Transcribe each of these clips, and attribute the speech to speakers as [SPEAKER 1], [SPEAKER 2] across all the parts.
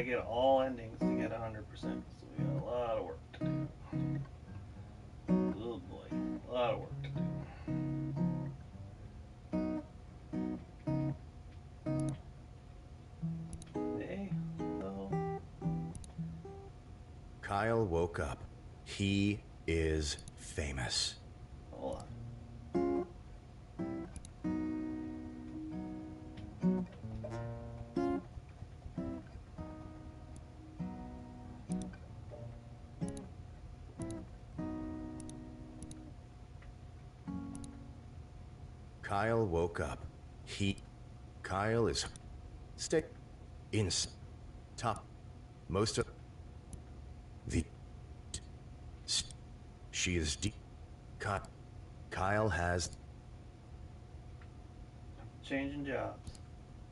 [SPEAKER 1] get all endings to get 100%. So we got a lot of work to do. Oh boy, a lot of work to do. Hey, hello.
[SPEAKER 2] Kyle woke up. He is famous.
[SPEAKER 1] Hold on.
[SPEAKER 2] Kyle woke up. Kyle is stick in top most of the she is deep. Kyle has
[SPEAKER 1] Changing jobs.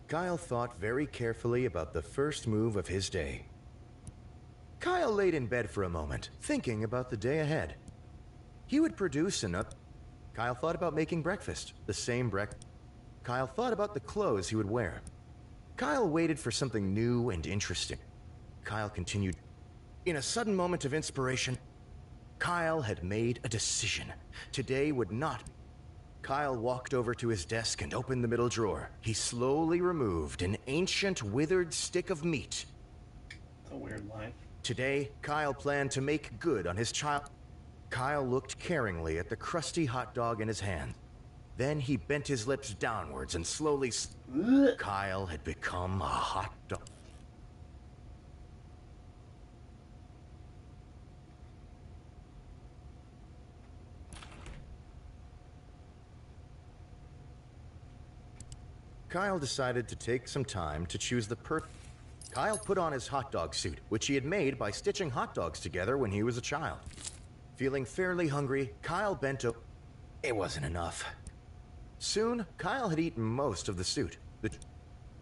[SPEAKER 2] Kyle thought very carefully about the first move of his day. Kyle laid in bed for a moment, thinking about the day ahead. He would produce another. Kyle thought about making breakfast, the same breakfast. Kyle thought about the clothes he would wear. Kyle waited for something new and interesting. Kyle continued. In a sudden moment of inspiration, Kyle had made a decision. Today would not. Kyle walked over to his desk and opened the middle drawer. He slowly removed an ancient, withered stick of meat.
[SPEAKER 1] That's a weird line.
[SPEAKER 2] Today, Kyle planned to make good on his child. Kyle looked caringly at the crusty hot dog in his hand. Then he bent his lips downwards and slowly. Kyle had become a hot dog. Kyle decided to take some time to choose the Kyle put on his hot dog suit, which he had made by stitching hot dogs together when he was a child. Feeling fairly hungry, Kyle bent over. It wasn't enough. Soon, Kyle had eaten most of the suit.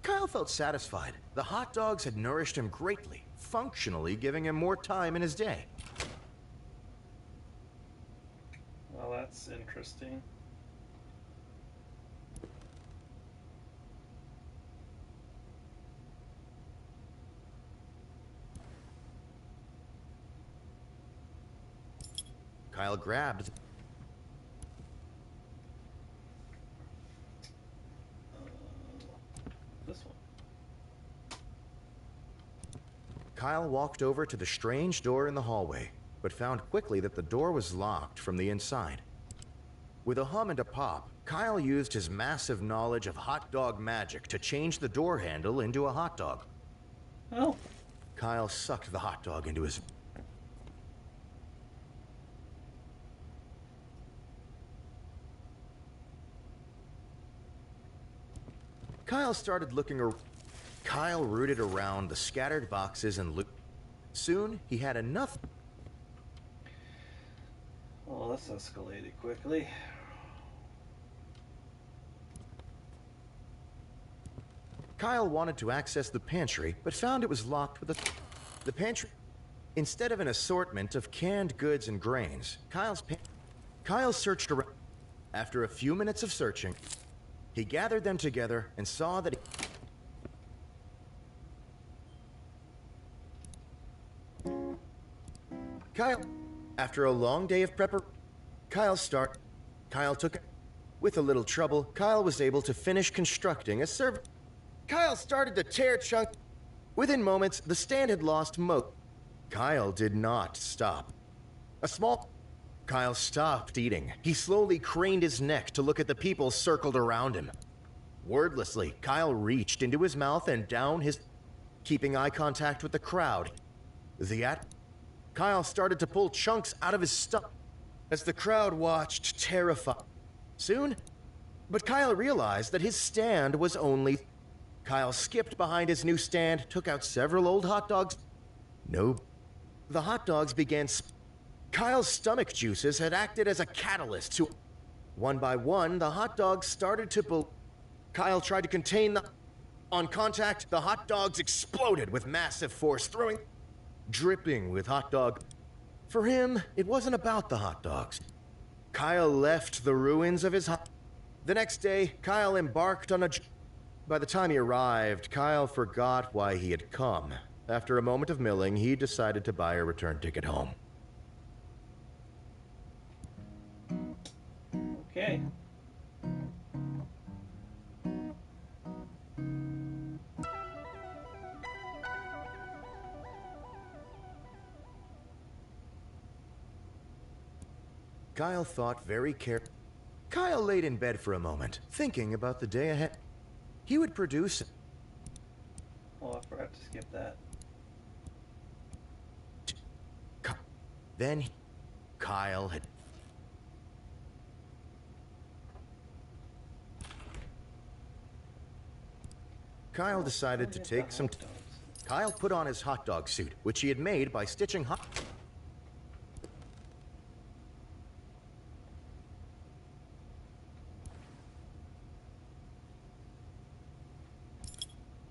[SPEAKER 2] Kyle felt satisfied. The hot dogs had nourished him greatly, functionally giving him more time in his day.
[SPEAKER 1] Well, that's interesting.
[SPEAKER 2] Kyle grabbed.
[SPEAKER 1] This one.
[SPEAKER 2] Kyle walked over to the strange door in the hallway, but found quickly that the door was locked from the inside. With a hum and a pop, Kyle used his massive knowledge of hot dog magic to change the door handle into a hot dog.
[SPEAKER 1] Oh.
[SPEAKER 2] Kyle sucked the hot dog into his. Kyle started looking around. Kyle rooted around the scattered boxes and loot. Soon, he had enough.
[SPEAKER 1] Well, this escalated quickly.
[SPEAKER 2] Kyle wanted to access the pantry, but found it was locked with a. The pantry. Instead of an assortment of canned goods and grains, Kyle searched around. After a few minutes of searching, he gathered them together and saw that. Kyle, after a long day of prepper, Kyle took it. With a little trouble, Kyle was able to finish constructing a serv. Kyle started to tear chunk. Within moments, the stand had lost Kyle did not stop. Kyle stopped eating. He slowly craned his neck to look at the people circled around him. Wordlessly, Kyle reached into his mouth and down his, keeping eye contact with the crowd. Kyle started to pull chunks out of his stomach as the crowd watched, terrified. Soon, but Kyle realized that his stand was only. Kyle skipped behind his new stand, took out several old hot dogs. No. The hot dogs began. Kyle's stomach juices had acted as a catalyst to. One by one, the hot dogs started to. Kyle tried to contain the. On contact, the hot dogs exploded with massive force, dripping with hot dog. For him, it wasn't about the hot dogs. Kyle left the ruins of his hot. The next day, Kyle embarked on a. By the time he arrived, Kyle forgot why he had come. After a moment of milling, he decided to buy a return ticket home.
[SPEAKER 1] Okay.
[SPEAKER 2] Kyle thought very carefully. Kyle laid in bed for a moment, thinking about the day ahead. He would produce.
[SPEAKER 1] Oh, I forgot to skip that.
[SPEAKER 2] Then Kyle had. Kyle decided to take some. Kyle put on his hot dog suit, which he had made by stitching hot.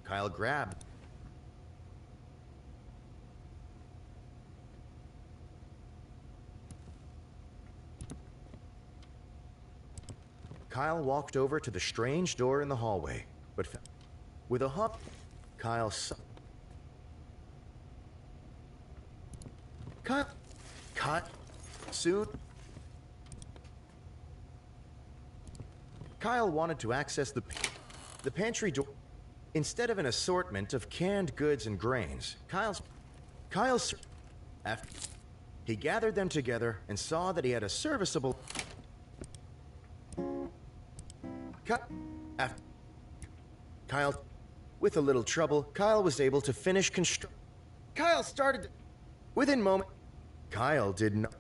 [SPEAKER 2] Kyle grabbed. Kyle walked over to the strange door in the hallway, but with a hump, Kyle cut soon. Kyle wanted to access the pantry door. Instead of an assortment of canned goods and grains, after he gathered them together and saw that he had a serviceable Kyle, with a little trouble, Kyle was able to finish Kyle started within moment. Kyle did not.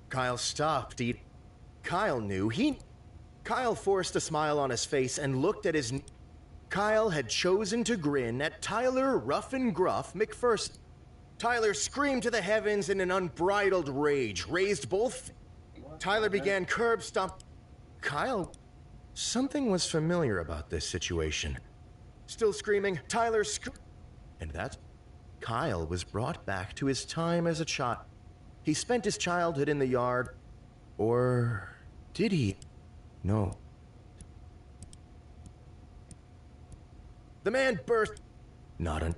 [SPEAKER 2] Kyle stopped eating. Kyle knew Kyle forced a smile on his face and looked at his. Kyle had chosen to grin at Tyler Rough and Gruff McPherson. Tyler screamed to the heavens in an unbridled rage, raised both. Tyler began curb stomp. Kyle. Something was familiar about this situation. Still screaming, Tyler and that's. Kyle was brought back to his time as a child. He spent his childhood in the yard. Or did he? No. The man burst. Not an.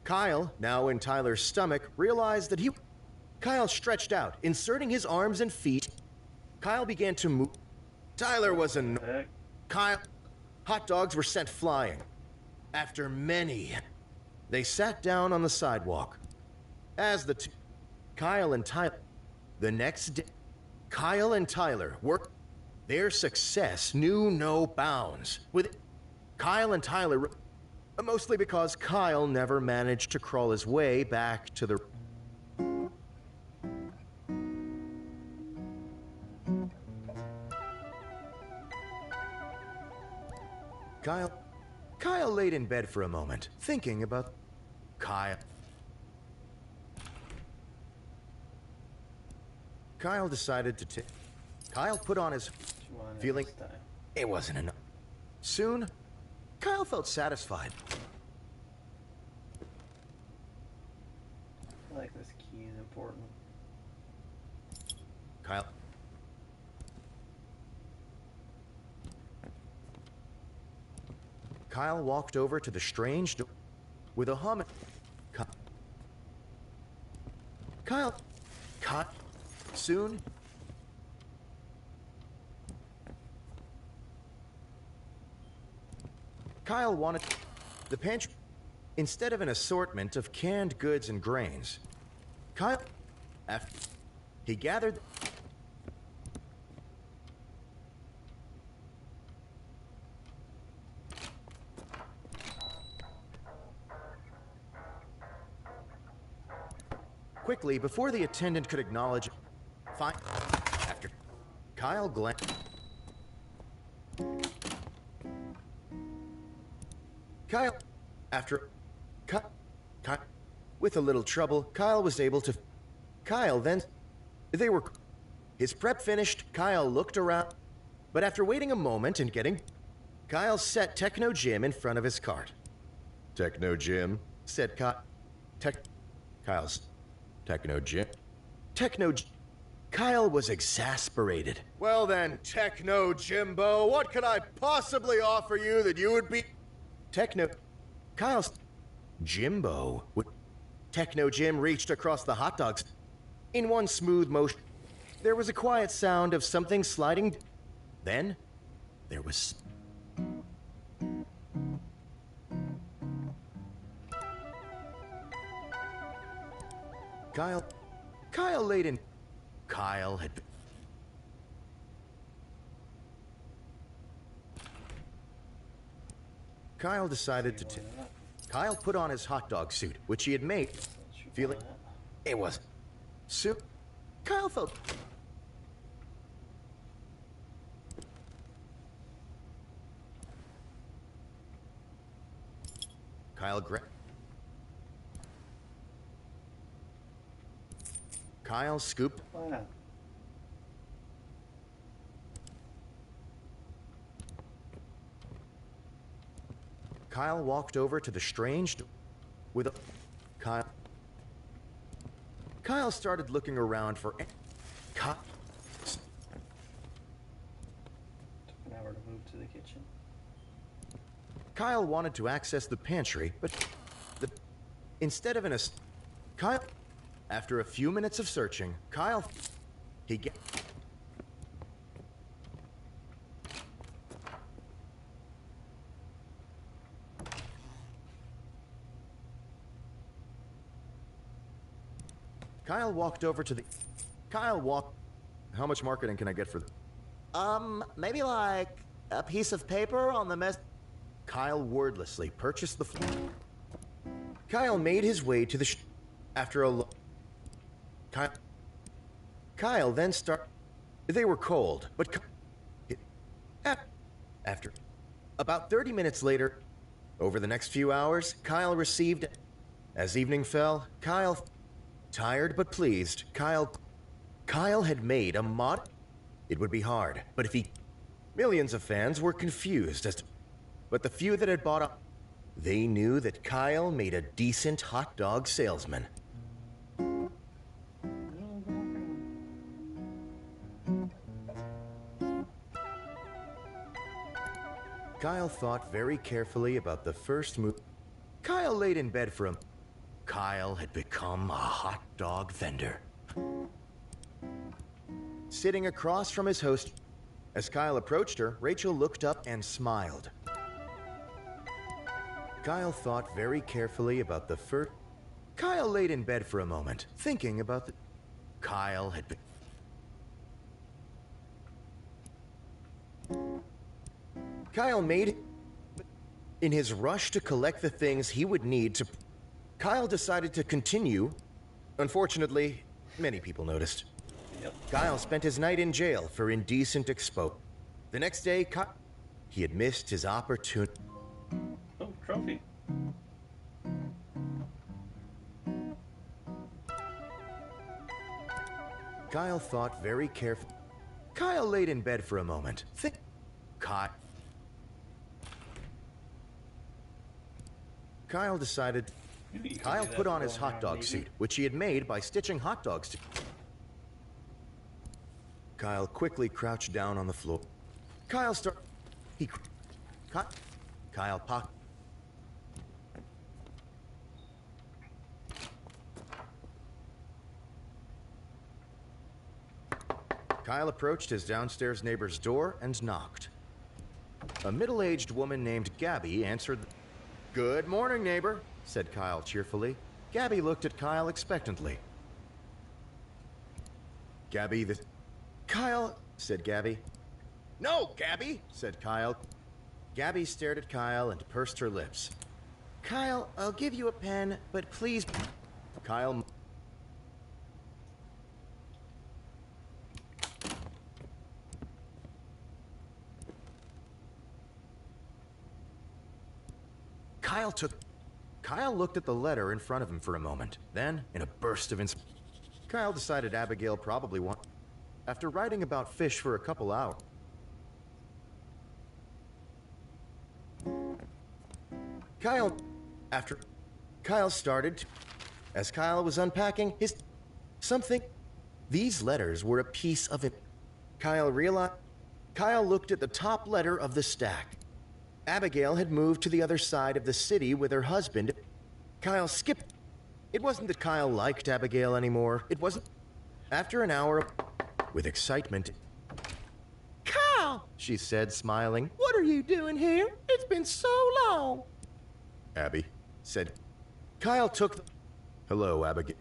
[SPEAKER 2] Kyle, now in Tyler's stomach, realized that he. Kyle stretched out, inserting his arms and feet. Kyle began to move. Tyler was Kyle. Hot dogs were sent flying. After many, they sat down on the sidewalk. As the Kyle and Tyler. The next day, Kyle and Tyler worked. Their success knew no bounds. With Kyle and Tyler. Mostly because Kyle never managed to crawl his way back to the. Kyle laid in bed for a moment, thinking about Kyle. Kyle decided to take. Kyle put on his feeling. It wasn't enough. Soon, Kyle felt satisfied.
[SPEAKER 1] I feel like this key is important.
[SPEAKER 2] Kyle. Kyle walked over to the strange door with a hum. Kyle. Cut. Soon. Kyle wanted the pantry. Instead of an assortment of canned goods and grains, Kyle. After he gathered. Quickly, before the attendant could acknowledge. Fine. After Kyle glanced. Kyle. After. Kyle. With a little trouble, Kyle was able to. Kyle then. They were. His prep finished, Kyle looked around. But after waiting a moment and getting. Kyle set Techno Jim in front of his cart. Techno Jim, said Kyle's. Techno Jim. Kyle was exasperated. Well then, Techno Jimbo, what could I possibly offer you that you would be. Kyle's. Jimbo. Techno Jim reached across the hot dogs. In one smooth motion, there was a quiet sound of something sliding. Then, there was... Kyle laid in... Kyle had... Kyle decided to... Kyle put on his hot dog suit, which he had made, feeling... It was... Suit... Kyle felt... Kyle scooped...
[SPEAKER 1] Wow.
[SPEAKER 2] Kyle walked over to the strange... with a... Kyle started looking around for...
[SPEAKER 1] Took an hour to move to the kitchen.
[SPEAKER 2] Kyle wanted to access the pantry, but... Instead of in a... Kyle... After a few minutes of searching, Kyle... Kyle walked over to the... How much marketing can I get for... maybe like a piece of paper on the mess... Kyle wordlessly purchased the... Kyle made his way to the... After a... Kyle then They were cold, but... After... About 30 minutes later, over the next few hours, Kyle received... As evening fell, Kyle... Tired but pleased, Kyle had made a mod... It would be hard, but if he... Millions of fans were confused as to... But the few that had bought up... They knew that Kyle made a decent hot dog salesman. Kyle thought very carefully about the first move. Kyle laid in bed for him. Kyle had become a hot dog vendor. Sitting across from his host, as Kyle approached her, Rachel looked up and smiled. Kyle thought very carefully about the first... Kyle laid in bed for a moment, thinking about the... Kyle had been... Kyle made... In his rush to collect the things he would need to... Kyle decided to continue. Unfortunately, many people noticed.
[SPEAKER 1] Yep.
[SPEAKER 2] Kyle spent his night in jail for indecent expo. The next day, he had missed his opportunity.
[SPEAKER 1] Oh, trophy.
[SPEAKER 2] Kyle thought very carefully. Kyle laid in bed for a moment. Kyle decided... Kyle put on his hot dog suit, which he had made by stitching hot dogs to... Kyle quickly crouched down on the floor. Kyle approached his downstairs neighbor's door and knocked. A middle-aged woman named Gabby answered... Good morning, neighbor, said Kyle cheerfully. Gabby looked at Kyle expectantly. Kyle, said Gabby. No, Gabby, said Kyle. Gabby stared at Kyle and pursed her lips. Kyle, I'll give you a pen, but please... Kyle... Kyle looked at the letter in front of him for a moment. Then, in a burst of Kyle decided Abigail probably won. After writing about fish for a couple hours. Kyle started to, as Kyle was unpacking his something. These letters were a piece of it. Kyle looked at the top letter of the stack. Abigail had moved to the other side of the city with her husband. Kyle skipped. It wasn't that Kyle liked Abigail anymore. It wasn't. After an hour, with excitement, Kyle, she said, smiling, what are you doing here? It's been so long. Abby said. Kyle took the... Hello, Abigail.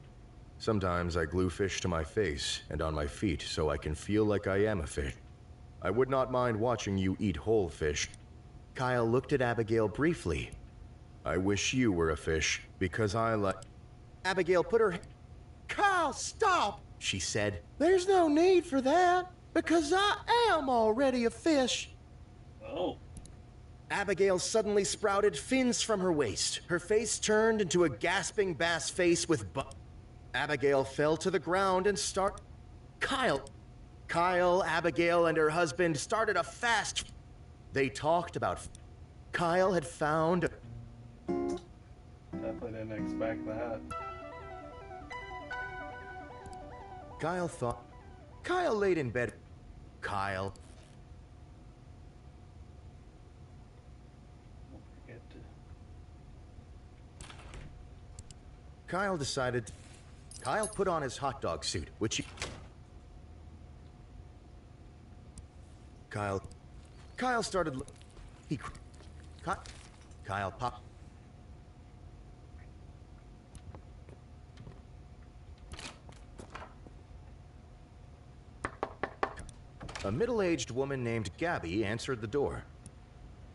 [SPEAKER 2] Sometimes I glue fish to my face and on my feet so I can feel like I am a fish. I would not mind watching you eat whole fish. Kyle looked at Abigail briefly. I wish you were a fish, because I like... Abigail put her... Kyle, stop, she said. There's no need for that, because I am already a fish.
[SPEAKER 1] Oh.
[SPEAKER 2] Abigail suddenly sprouted fins from her waist. Her face turned into a gasping bass face with Abigail fell to the ground and Kyle, Abigail, and her husband started a fast... They talked about... Kyle had found...
[SPEAKER 1] Definitely didn't expect that.
[SPEAKER 2] Kyle laid in bed. Kyle.
[SPEAKER 1] Don't forget to...
[SPEAKER 2] Kyle put on his hot dog suit, which he... Kyle started... Kyle popped... A middle-aged woman named Gabby answered the door.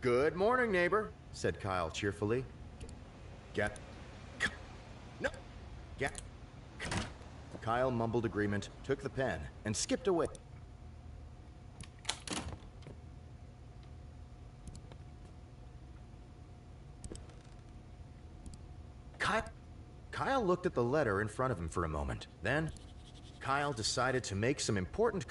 [SPEAKER 2] Good morning, neighbor, said Kyle cheerfully. No! Kyle mumbled agreement, took the pen, and skipped away. Kyle looked at the letter in front of him for a moment. Then, Kyle decided to make some important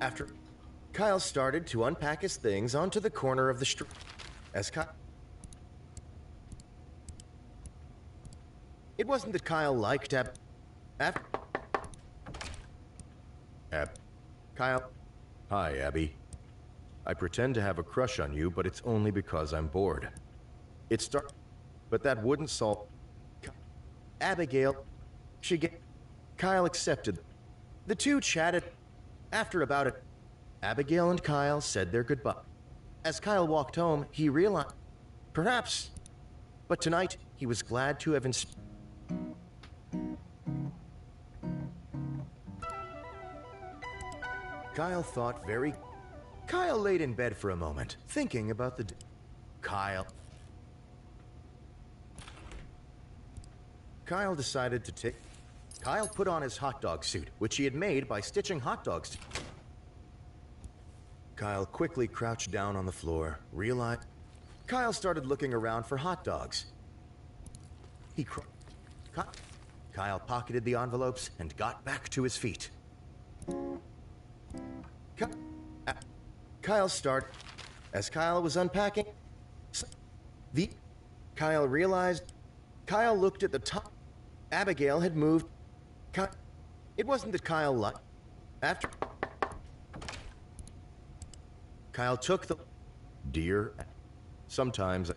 [SPEAKER 2] After Kyle started to unpack his things onto the corner of the street. It wasn't that Kyle liked Kyle. Hi, Abby. I pretend to have a crush on you, but it's only because I'm bored. But that wouldn't solve... Abigail, Kyle accepted. The two chatted. After about it, Abigail and Kyle said their goodbye. As Kyle walked home, he realized... Perhaps. But tonight, he was glad to have Kyle laid in bed for a moment, thinking about the... Kyle decided to take... Kyle put on his hot dog suit, which he had made by stitching hot dogs. Kyle quickly crouched down on the floor, realized... Kyle started looking around for hot dogs. Kyle pocketed the envelopes and got back to his feet. As Kyle was unpacking... Kyle looked at the top... Abigail had moved... It wasn't that Kyle liked... After... Kyle took the... Dear... Sometimes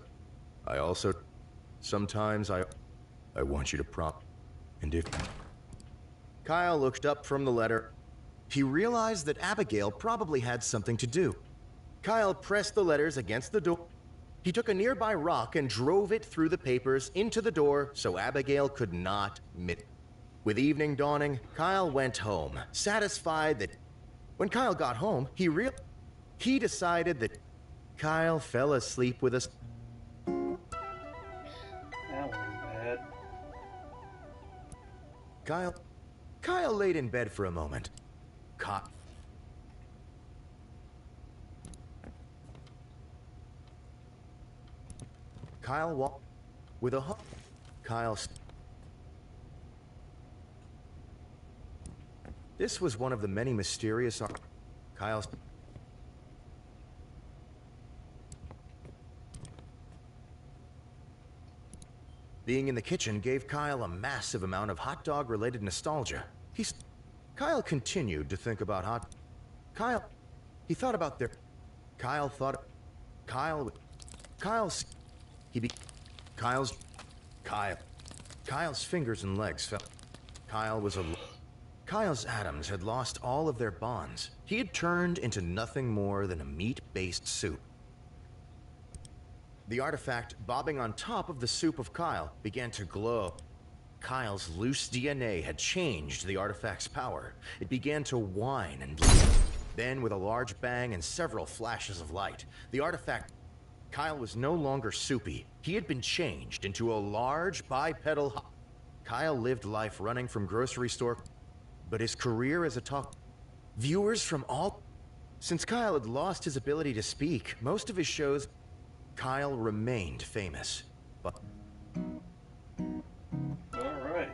[SPEAKER 2] I want you to prompt. And if... Kyle looked up from the letter. He realized that Abigail probably had something to do. Kyle pressed the letters against the door. He took a nearby rock and drove it through the papers into the door so Abigail could not miss. With evening dawning, Kyle went home, satisfied that... When Kyle got home, he decided that Kyle fell asleep with us.
[SPEAKER 1] That was bad.
[SPEAKER 2] Kyle laid in bed for a moment. Kyle walked with a hug. This was one of the many mysterious... Being in the kitchen gave Kyle a massive amount of hot dog-related nostalgia. Kyle continued to think about he thought about Kyle thought... Kyle... Kyle's... He be... Kyle's... Kyle... Kyle's fingers and legs fell... Kyle was a... Kyle's atoms had lost all of their bonds. He had turned into nothing more than a meat-based soup. The artifact bobbing on top of the soup of Kyle began to glow. Kyle's loose DNA had changed the artifact's power. It began to whine and bleed. Then, with a large bang and several flashes of light, the artifact... Kyle was no longer soupy. He had been changed into a large bipedal... Kyle lived life running from grocery store, but his career as a talk... Viewers from all... Since Kyle had lost his ability to speak, most of his shows... Kyle remained famous, but...
[SPEAKER 1] Alright.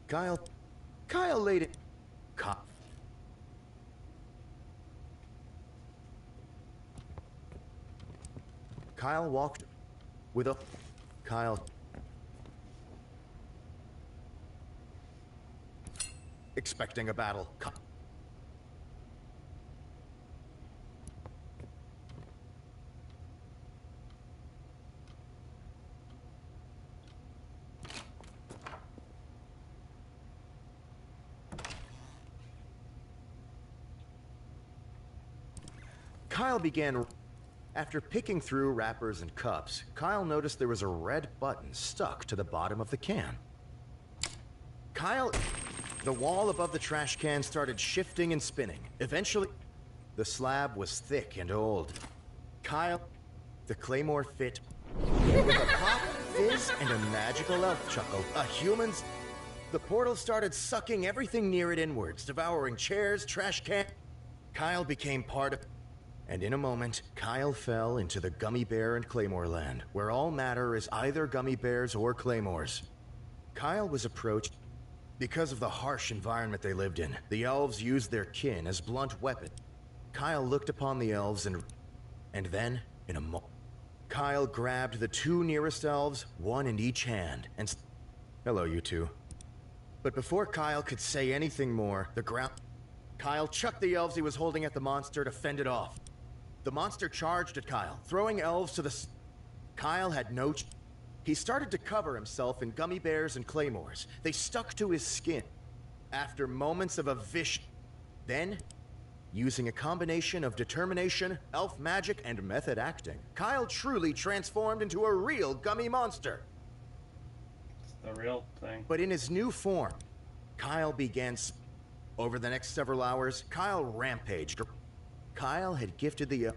[SPEAKER 2] Kyle laid it... Kyle walked with a... Kyle... Expecting a battle. Kyle began... After picking through wrappers and cups, Kyle noticed there was a red button stuck to the bottom of the can. Kyle... The wall above the trash can started shifting and spinning. Eventually, the slab was thick and old. Kyle... The claymore fit. With a pop, fizz, and a magical elf chuckle, a human's... The portal started sucking everything near it inwards, devouring chairs, trash can... Kyle became part of... And in a moment, Kyle fell into the Gummy Bear and Claymore land, where all matter is either gummy bears or claymores. Kyle was approached because of the harsh environment they lived in. The elves used their kin as blunt weapons. Kyle looked upon the elves and then, in a moment, Kyle grabbed the two nearest elves, one in each hand, and... Hello, you two. But before Kyle could say anything more, Kyle chucked the elves he was holding at the monster to fend it off. The monster charged at Kyle, throwing elves to the... Kyle had no... He started to cover himself in gummy bears and claymores. They stuck to his skin. After moments of a Then, using a combination of determination, elf magic, and method acting, Kyle truly transformed into a real gummy monster.
[SPEAKER 1] It's the real thing.
[SPEAKER 2] But in his new form, Kyle began... Over the next several hours, Kyle rampaged. Kyle had gifted the...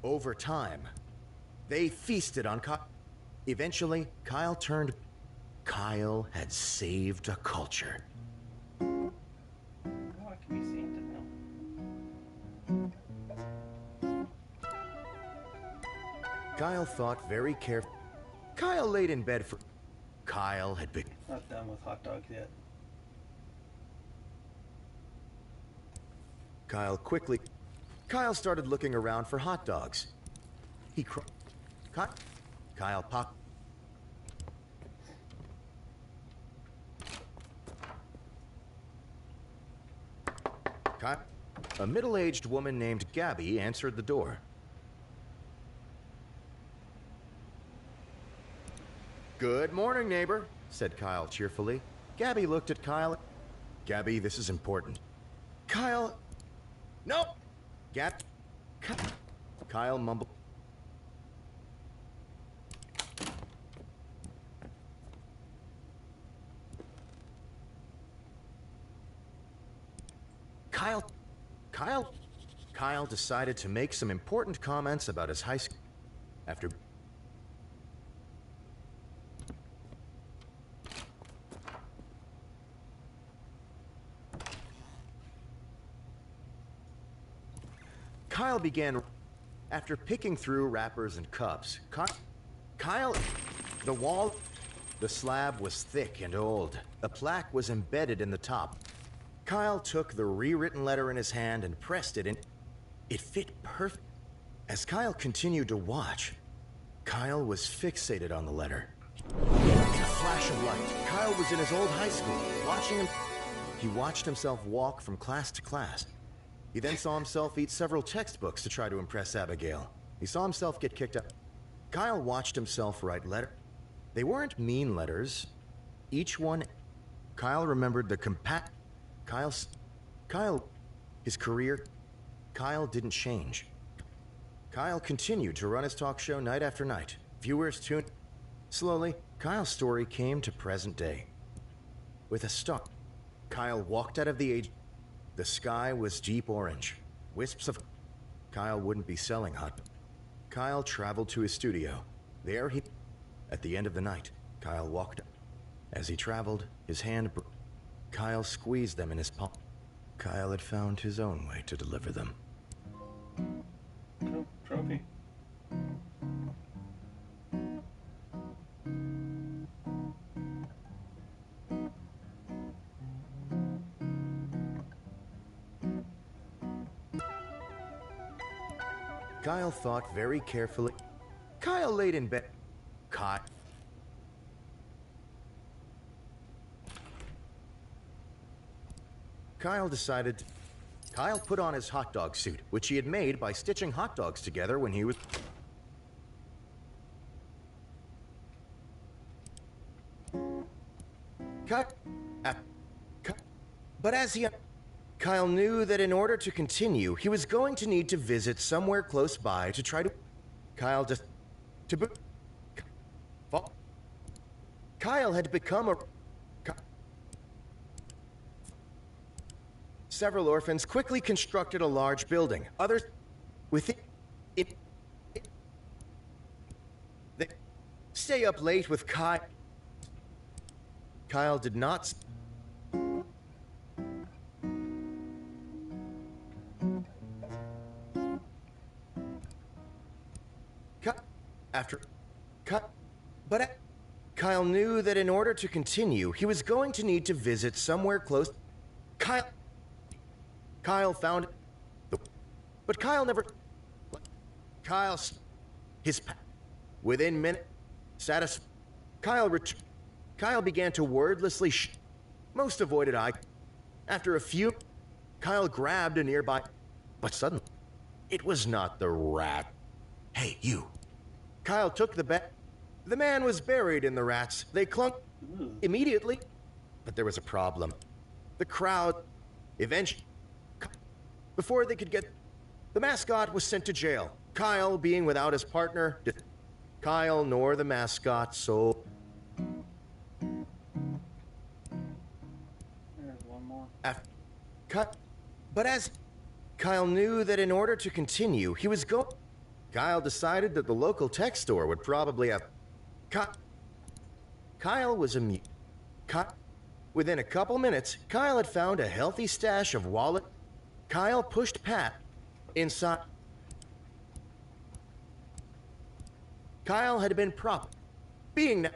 [SPEAKER 2] Over time, they feasted on Kyle. Eventually, Kyle turned... Kyle had saved a culture.
[SPEAKER 1] Oh, it can be seen now.
[SPEAKER 2] Kyle thought very carefully. Kyle laid in bed for... Kyle had been...
[SPEAKER 1] Not done with hot dogs yet.
[SPEAKER 2] Kyle started looking around for hot dogs. He Kyle popped. A middle-aged woman named Gabby answered the door. Good morning, neighbor, said Kyle cheerfully. Gabby looked at Kyle. Gabby, this is important. Kyle... Nope! Kyle mumbled. Kyle decided to make some important comments about his high school. After... Kyle began... After picking through wrappers and cups, Kyle... The wall... The slab was thick and old. A plaque was embedded in the top. Kyle took the rewritten letter in his hand and pressed it in. It fit perfect. As Kyle continued to watch, Kyle was fixated on the letter. In a flash of light, Kyle was in his old high school, watching him... He watched himself walk from class to class. He then saw himself eat several textbooks to try to impress Abigail. He saw himself get kicked out. Kyle watched himself write letters. They weren't mean letters. Each one... Kyle remembered the compact... Kyle... His career... Kyle didn't change. Kyle continued to run his talk show night after night. Viewers tuned... Slowly, Kyle's story came to present day. With a start, Kyle walked out of the age... The sky was deep orange. Wisps of... Kyle wouldn't be selling hot... Kyle traveled to his studio. There he... At the end of the night, Kyle walked up. As he traveled, his hand... Kyle squeezed them in his palm. Kyle had found his own way to deliver them.
[SPEAKER 1] Oh, trophy.
[SPEAKER 2] Kyle thought very carefully. Kyle laid in bed. Kyle decided... Kyle put on his hot dog suit, which he had made by stitching hot dogs together when he was... But as he... Kyle knew that in order to continue, he was going to need to visit somewhere close by to try to... Kyle just... Kyle had become a... Several orphans quickly constructed a large building. Others... Within... They... Stay up late with Kyle... Kyle did not... Kyle knew that in order to continue, he was going to need to visit somewhere close. Kyle found... But Kyle never... His... Within minutes... Kyle began to wordlessly most avoided eye. After a few... Kyle grabbed a nearby... But suddenly... It was not the rat. Hey, you. Kyle took the bat. The man was buried in the rats. They clung immediately. But there was a problem. The crowd... Eventually... Before they could get... The mascot was sent to jail. Kyle, being without his partner... Kyle nor the mascot, so...
[SPEAKER 1] There's one more.
[SPEAKER 2] But as... Kyle knew that in order to continue, he was going... Kyle decided that the local tech store would probably have... Kyle was amused. Within a couple minutes, Kyle had found a healthy stash of wallet. Kyle pushed Pat inside. Kyle had been being...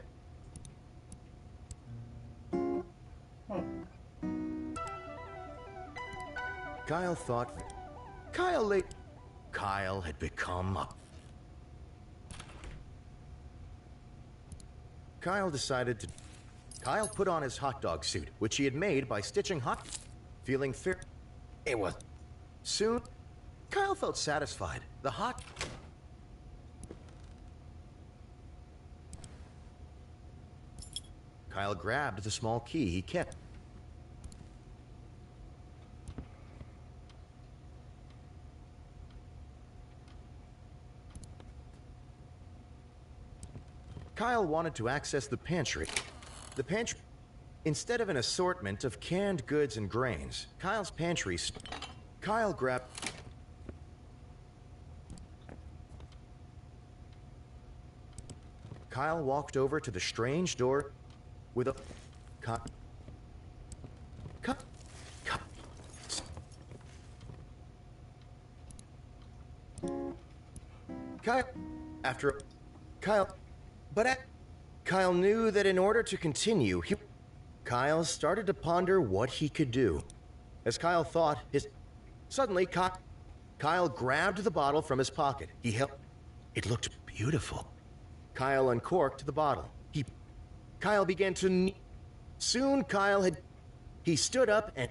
[SPEAKER 2] Kyle thought... Kyle had become a... Kyle decided to... Kyle put on his hot dog suit, which he had made by stitching hot... Feeling fear... It was... Soon, Kyle felt satisfied. The hot... Kyle grabbed the small key he kept. Kyle wanted to access the pantry. The pantry... Instead of an assortment of canned goods and grains, Kyle's pantry... Kyle grabbed... Kyle walked over to the strange door with a... Kyle... After... Kyle... But Kyle knew that in order to continue, Kyle started to ponder what he could do. As Kyle thought, Suddenly, Kyle grabbed the bottle from his pocket. He held... It looked beautiful. Kyle uncorked the bottle. Kyle began to... Soon, Kyle had... He stood up and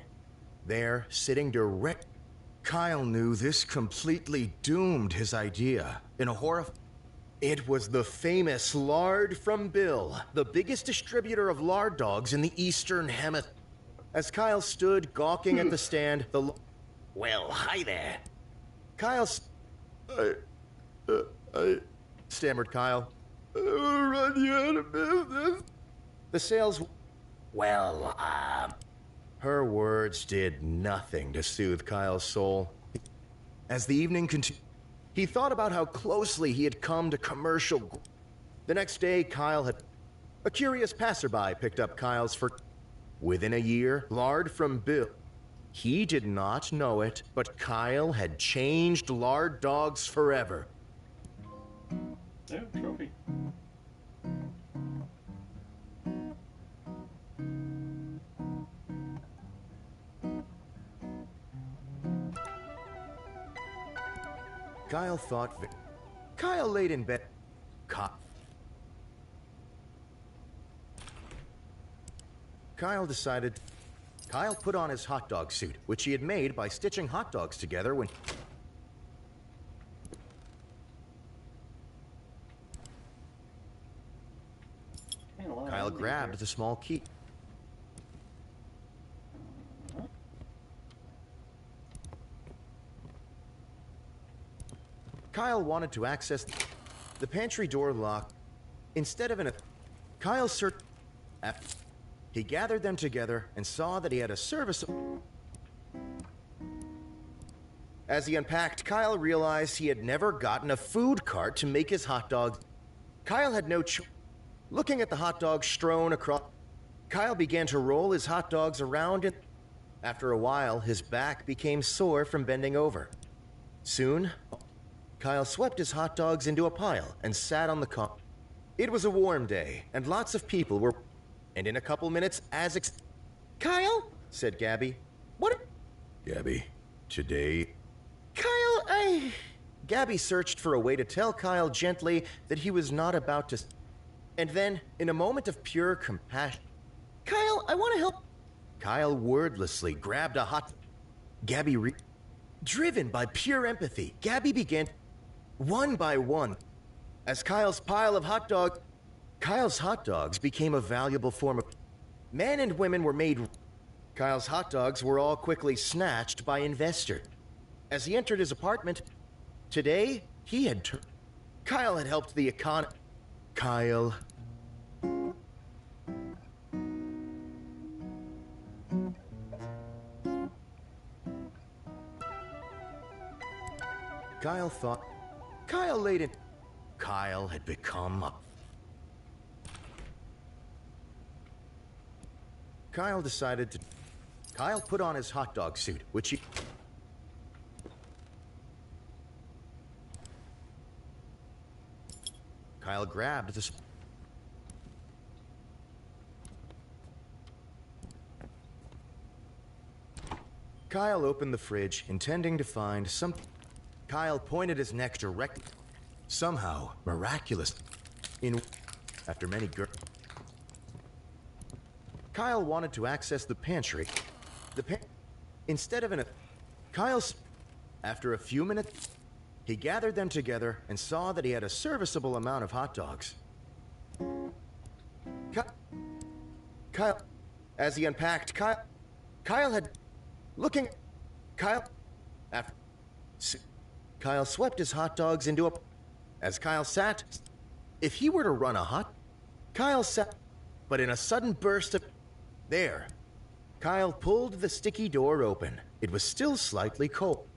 [SPEAKER 2] there, sitting direct. Kyle knew this completely doomed his idea. In a it was the famous Lard from Bill, the biggest distributor of lard dogs in the Eastern Hemisphere. As Kyle stood gawking at the stand, well, hi there. I stammered Kyle. Run you out of business. The sales. Well, Her words did nothing to soothe Kyle's soul. As the evening continued, he thought about how closely he had come to commercial. The next day, a curious passerby picked up Kyle's for. Within a year, Lard from Bill. He did not know it, but Kyle had changed lard dogs forever.
[SPEAKER 1] Yeah, trophy.
[SPEAKER 2] Kyle thought. Kyle laid in bed. Kyle decided. Kyle put on his hot dog suit, which he had made by stitching hot dogs together when. Kyle grabbed the small key. Kyle wanted to access the pantry door lock. Instead of Kyle searched. He gathered them together and saw that he had a service. As he unpacked, Kyle realized he had never gotten a food cart to make his hot dogs. Kyle had no choice. Looking at the hot dogs strewn across, Kyle began to roll his hot dogs around and after a while, his back became sore from bending over. Soon, Kyle swept his hot dogs into a pile and sat on the car. It was a warm day, and lots of people were. And in a couple minutes, Kyle, said Gabby. What? Gabby, today. Kyle, Gabby searched for a way to tell Kyle gently that he was not about to. And then, in a moment of pure compassion, Kyle, I want to help. Kyle wordlessly grabbed a hot. Gabby driven by pure empathy, Gabby began one by one. As Kyle's pile of Kyle's hot dogs became a valuable form of. Men and women were made. Kyle's hot dogs were all quickly snatched by investor. As he entered his apartment, today he had Kyle had helped the economy. Kyle. Kyle thought. Kyle laid in. Kyle had become a. Kyle decided to. Kyle put on his hot dog suit, which he. Kyle grabbed the. Kyle opened the fridge, intending to find some. Kyle pointed his neck directly. Somehow, miraculous. After many Kyle wanted to access the pantry. Instead of Kyle's. After a few minutes, he gathered them together and saw that he had a serviceable amount of hot dogs. Kyle. As he unpacked, Kyle had. Looking. Kyle. After. Kyle swept his hot dogs into a. As Kyle sat. If he were to run a hot. Kyle sat. But in a sudden burst of. There. Kyle pulled the sticky door open. It was still slightly cold.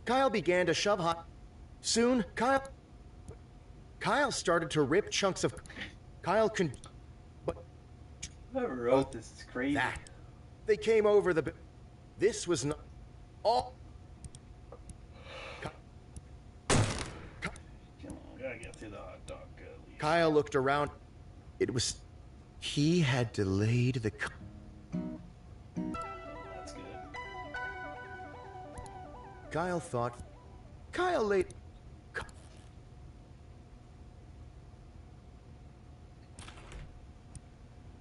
[SPEAKER 2] Kyle began to shove hot. Soon, Kyle started to rip chunks of. But.
[SPEAKER 1] Whoever wrote this is crazy.
[SPEAKER 2] They came over the. This was not. All.
[SPEAKER 1] Gotta get through the hot dog.
[SPEAKER 2] Kyle looked around. It was. He had delayed the.
[SPEAKER 1] That's good.
[SPEAKER 2] Kyle thought. Kyle laid.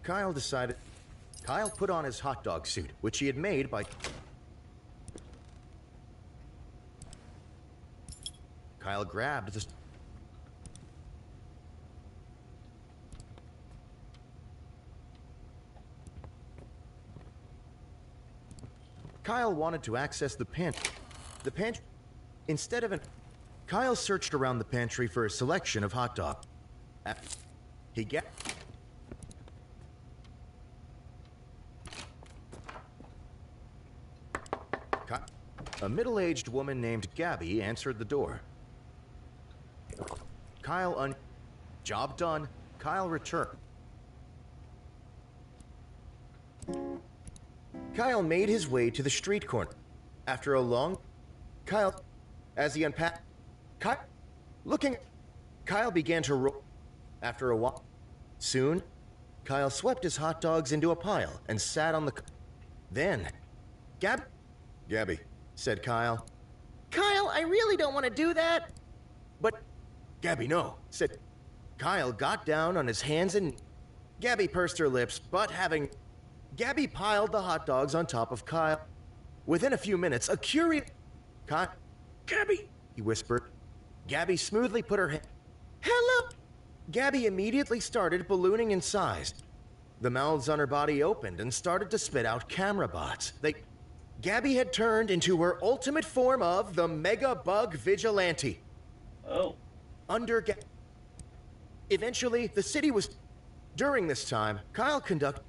[SPEAKER 2] Kyle decided. Kyle put on his hot dog suit, which he had made by... Kyle grabbed the... Kyle wanted to access the pantry. The pantry... Instead of an... Kyle searched around the pantry for a selection of hot dog. He get... A middle-aged woman named Gabby answered the door. Job done. Kyle returned. Kyle made his way to the street corner. After a long... As he unpacked... Kyle began to roll... After a while... Soon, Kyle swept his hot dogs into a pile and sat on the... Then... Gabby, said Kyle. Kyle, I really don't want to do that. But... Gabby, no, said... Kyle got down on his hands and... Gabby pursed her lips, but having... Gabby piled the hot dogs on top of Kyle. Within a few minutes, a curious... Gabby, he whispered. Gabby smoothly put her hand... Hello! Gabby immediately started ballooning in size. The mouths on her body opened and started to spit out camera bots. Gabby had turned into her ultimate form of the Mega Bug Vigilante.
[SPEAKER 1] Oh.
[SPEAKER 2] Eventually, the city was... During this time, Kyle conducted...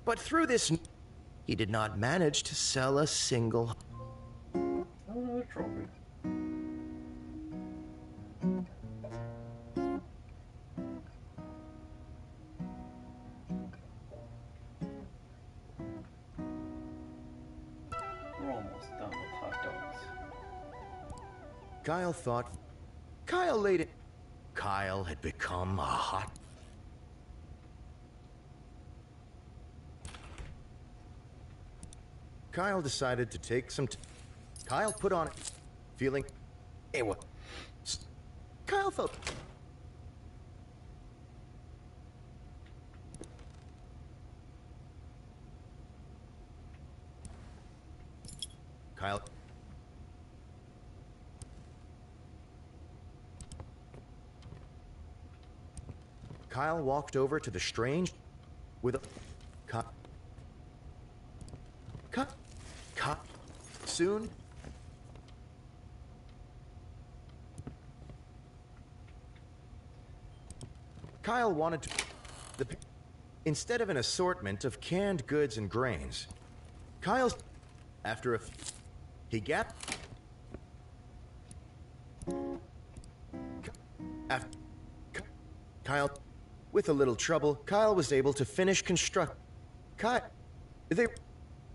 [SPEAKER 2] But through this... He did not manage to sell a single...
[SPEAKER 1] Oh, a trophy. We're almost done with hot dogs.
[SPEAKER 2] Kyle thought... Kyle laid it... Kyle had become a hot... Kyle decided to take some... Kyle put on... Feeling... Hey, what? Kyle felt... Kyle... Kyle walked over to the strange... With a... Soon... Kyle wanted to... Instead of an assortment of canned goods and grains, Kyle's... After a... He got... Kyle... With a little trouble, Kyle was able to finish construct...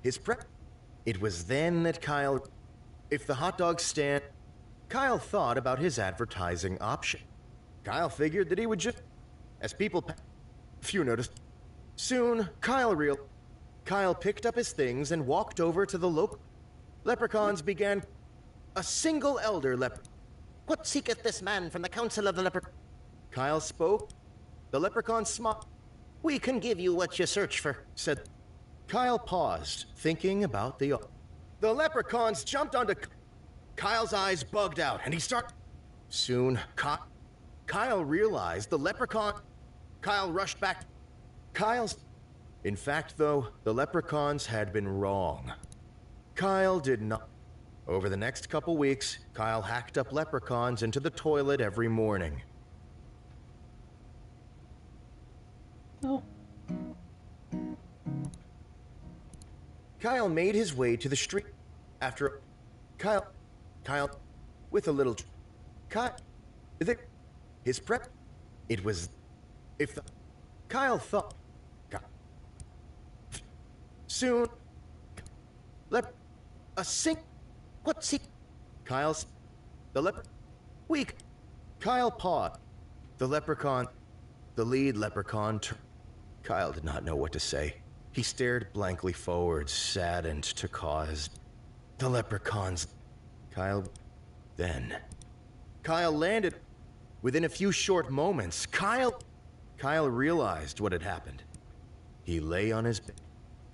[SPEAKER 2] His prep... It was then that Kyle... If the hot dog stand... Kyle thought about his advertising option. Kyle figured that he would just... As people... Few noticed. Soon, Kyle picked up his things and walked over to the local... Leprechauns began... A single elder What seeketh this man from the council of the leprechaun? Kyle spoke. The leprechaun smiled. We can give you what you search for, said... Kyle paused, thinking about the leprechauns jumped onto... Kyle's eyes bugged out, and he started... Soon, Kyle realized the leprechaun... Kyle rushed back... In fact, though, the leprechauns had been wrong. Kyle did not... Over the next couple weeks, Kyle hacked up leprechauns into the toilet every morning.
[SPEAKER 1] Oh.
[SPEAKER 2] Kyle made his way to the street. After... Kyle... With a little... His prep... It was... If the... Kyle thought... Soon... What see... Kyle's... Weak... Kyle paused. The leprechaun... The lead leprechaun... Kyle did not know what to say. He stared blankly forward, saddened to cause... The leprechauns... Then... Kyle landed... Within a few short moments, Kyle realized what had happened. He lay on his bed.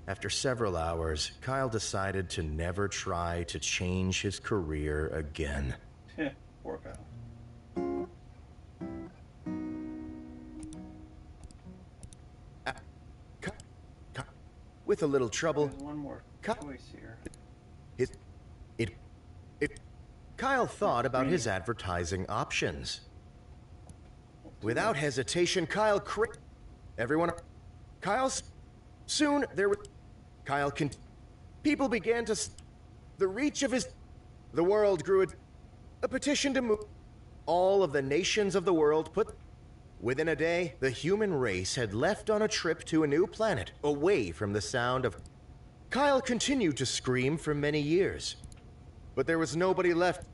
[SPEAKER 2] After several hours, Kyle decided to never try to change his career again.
[SPEAKER 1] Poor Kyle.
[SPEAKER 2] With a little trouble,
[SPEAKER 1] There's one more choice here.
[SPEAKER 2] Kyle thought about his advertising options. Without hesitation, Soon there was. People began to. The reach of his. The world grew a petition to move. All of the nations of the world put. Within a day, the human race had left on a trip to a new planet, away from the sound of. Kyle continued to scream for many years, but there was nobody left.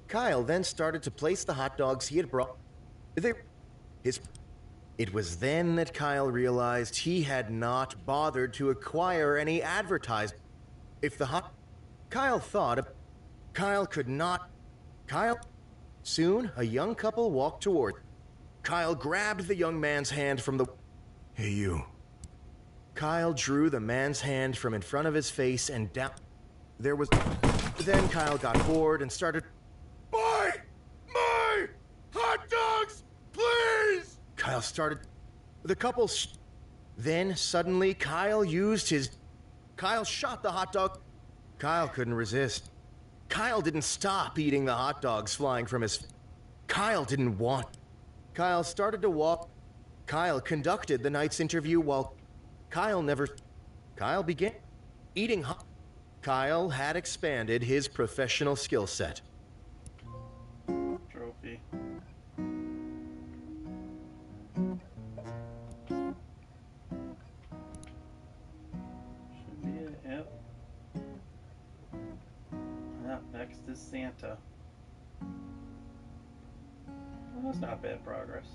[SPEAKER 2] Kyle then started to place the hot dogs he had brought. It was then that Kyle realized he had not bothered to acquire any advertising. Kyle thought, Kyle could not. Soon, a young couple walked toward. Kyle grabbed the young man's hand from the. Hey, you. Kyle drew the man's hand from in front of his face and down. Then Kyle got bored and started. Buy my hot dogs, please! Kyle started. The couple. Then suddenly, Kyle shot the hot dog. Kyle couldn't resist. Kyle didn't stop eating the hot dogs flying from his. Kyle didn't want. Kyle started to walk. Kyle conducted the night's interview while. Kyle began eating hot. Kyle had expanded his professional skill set.
[SPEAKER 1] Trophy. Should be it, yep. Up next is Santa. Well, that's not bad progress.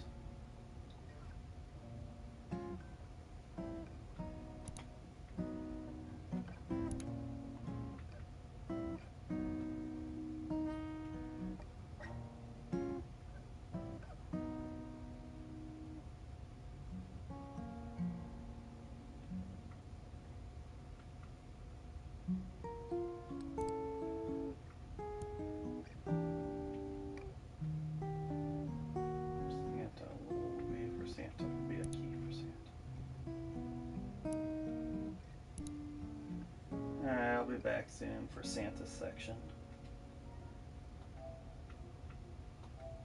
[SPEAKER 1] Back soon for Santa's section.